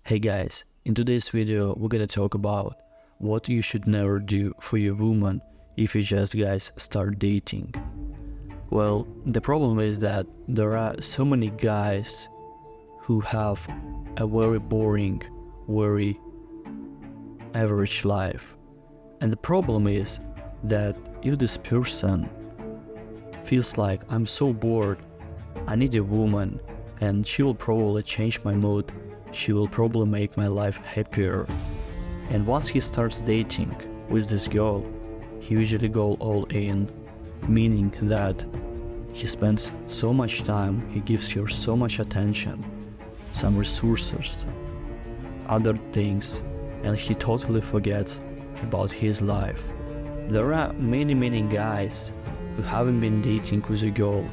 Hey guys, in today's video we're gonna talk about what you should never do for your woman if you just guys start dating. Well, the problem is that there are so many guys who have a very boring, very average life. And the problem is that if this person feels like I'm so bored, I need a woman and she will probably change my mood, she will probably make my life happier. And once he starts dating with this girl, he usually go all in, meaning that he spends so much time, he gives her so much attention, some resources, other things, and he totally forgets about his life. There are many guys who haven't been dating with a girl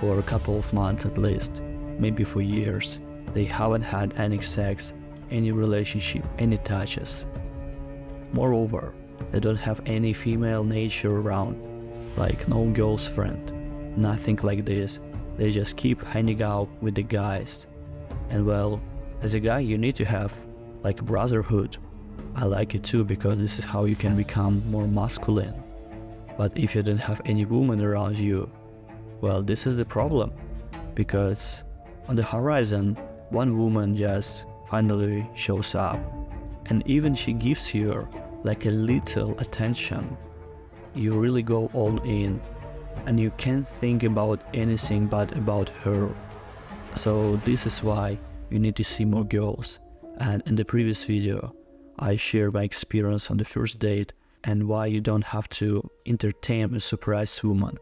for a couple of months at least, maybe for years. They haven't had any sex, any relationship, any touches. Moreover, they don't have any female nature around, like no girl's friend, nothing like this. They just keep hanging out with the guys. And well, as a guy you need to have like brotherhood. I like it too because this is how you can become more masculine. But if you don't have any woman around you, well, this is the problem, because on the horizon one woman just finally shows up, and even she gives you like a little attention, you really go all in and you can't think about anything but about her. So this is why you need to see more girls. And in the previous video I shared my experience on the first date and why you don't have to entertain a surprise woman.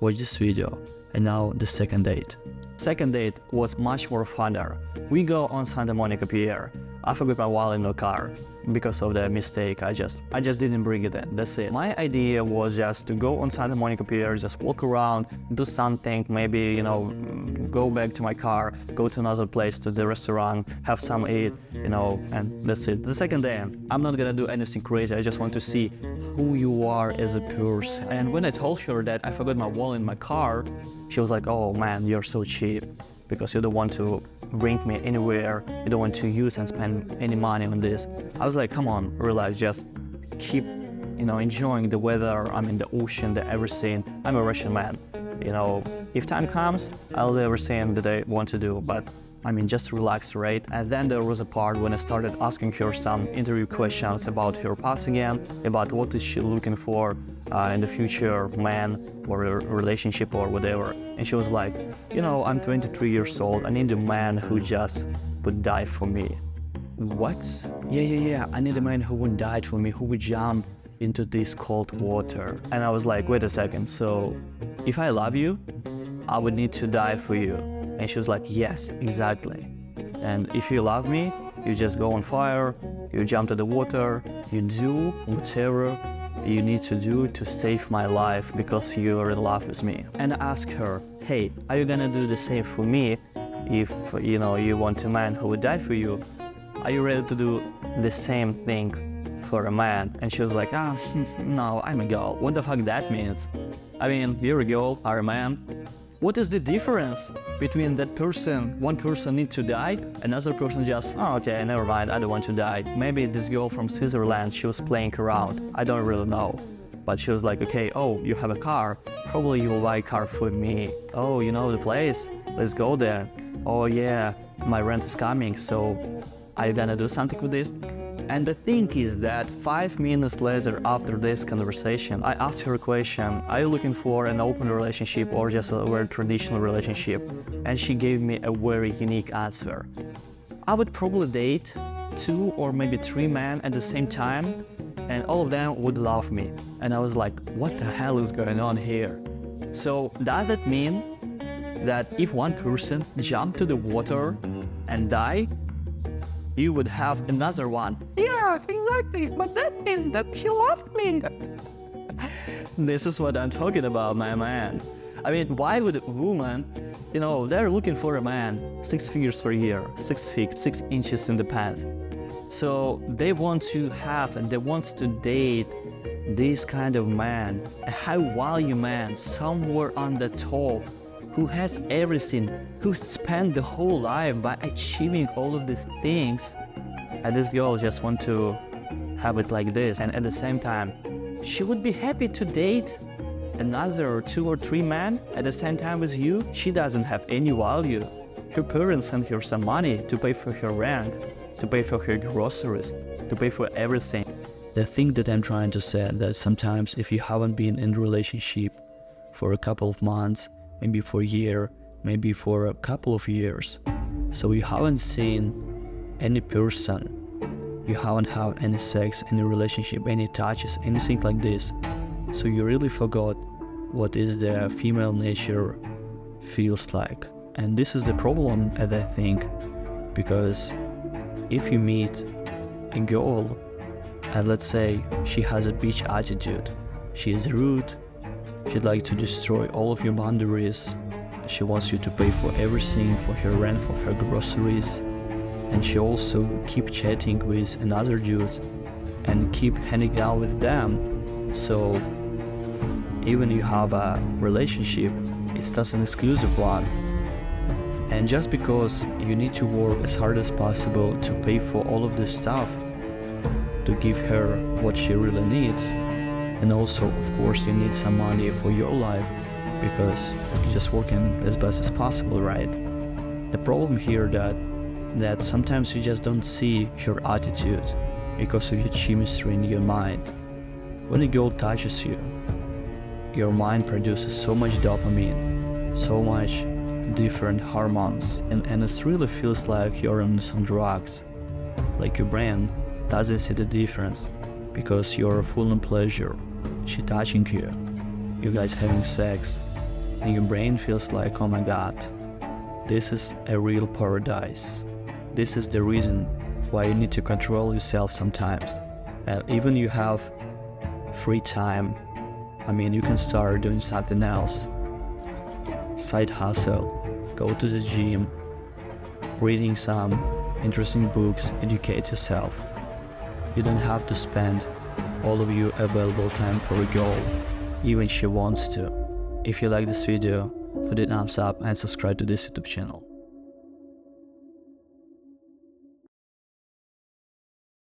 Watch this video. And now the second date. Second date was much more funner. We go on Santa Monica Pier. I forgot my wallet in the car because of the mistake. I just didn't bring it in. That's it. My idea was just to go on Santa Monica Pier, just walk around, do something, maybe, go back to my car, go to another place, to the restaurant, have some eat, and that's it. The second day, I'm not gonna do anything crazy. I just want to see who you are as a person. And when I told her that I forgot my wallet in my car, she was like, "Oh man, you're so cheap because you don't want to bring me anywhere, you don't want to use and spend any money on this." I was like, "Come on, relax, just keep, enjoying the weather. I'm in the ocean, the everything. I'm a Russian man. If time comes, I'll do everything that I want to do, but just relax, right?" And then there was a part when I started asking her some interview questions about her past again, about what is she looking for in the future man or a relationship or whatever. And she was like, "I'm 23 years old. I need a man who just would die for me." What? Yeah. I need a man who would die for me, who would jump into this cold water. And I was like, wait a second. So if I love you, I would need to die for you. And she was like, yes, exactly. And if you love me, you just go on fire, you jump to the water, you do whatever you need to do to save my life because you are in love with me. And I asked her, hey, are you gonna do the same for me if, you want a man who would die for you? Are you ready to do the same thing for a man? And she was like, no, I'm a girl. What the fuck that means? You're a girl, I'm a man. What is the difference between that person, one person needs to die, another person just, oh, okay, never mind, I don't want to die. Maybe this girl from Switzerland, she was playing around, I don't really know. But she was like, okay, oh, you have a car, probably you will buy a car for me. Oh, you know the place, let's go there. Oh yeah, my rent is coming, so are you gonna do something with this? And the thing is that 5 minutes later after this conversation, I asked her a question, are you looking for an open relationship or just a very traditional relationship? And she gave me a very unique answer. I would probably date 2 or maybe 3 men at the same time, and all of them would love me. And I was like, what the hell is going on here? So does that mean that if one person jumped to the water and died, you would have another one? Yeah, exactly, but that means that he loved me. This is what I'm talking about, my man. Why would a woman, they're looking for a man, 6 figures per year, 6 feet, 6 inches in the pants. So they want to have and they want to date this kind of man, a high value man, somewhere on the top, who has everything, who spent the whole life by achieving all of the things and this girl just want to have it like this, and at the same time she would be happy to date another 2 or 3 men at the same time as you. She doesn't have any value. Her parents send her some money to pay for her rent, to pay for her groceries, to pay for everything. The thing that I'm trying to say that sometimes if you haven't been in a relationship for a couple of months, maybe for a year, maybe for a couple of years, so you haven't seen any person, you haven't had any sex, any relationship, any touches, anything like this, so you really forgot what is the female nature feels like. And this is the problem, as I think, because if you meet a girl and let's say she has a bitch attitude, she is rude, she'd like to destroy all of your boundaries, she wants you to pay for everything, for her rent, for her groceries, and she also keep chatting with another dudes and keep hanging out with them. So even you have a relationship, it's not an exclusive one. And just because you need to work as hard as possible to pay for all of this stuff, to give her what she really needs, and also of course you need some money for your life because you're just working as best as possible, right? The problem here that sometimes you just don't see her attitude because of your chemistry in your mind. When a girl touches you, your mind produces so much dopamine, so much different hormones, and it really feels like you're on some drugs. Like your brain doesn't see the difference because you're full in pleasure, she touching you, you guys having sex, and your brain feels like, oh my god, this is a real paradise. This is the reason why you need to control yourself sometimes. Even you have free time, I mean, you can start doing something else. Side hustle, go to the gym, reading some interesting books, educate yourself. You don't have to spend all of your available time for a girl, even she wants to. If you like this video, put a thumbs up and subscribe to this YouTube channel.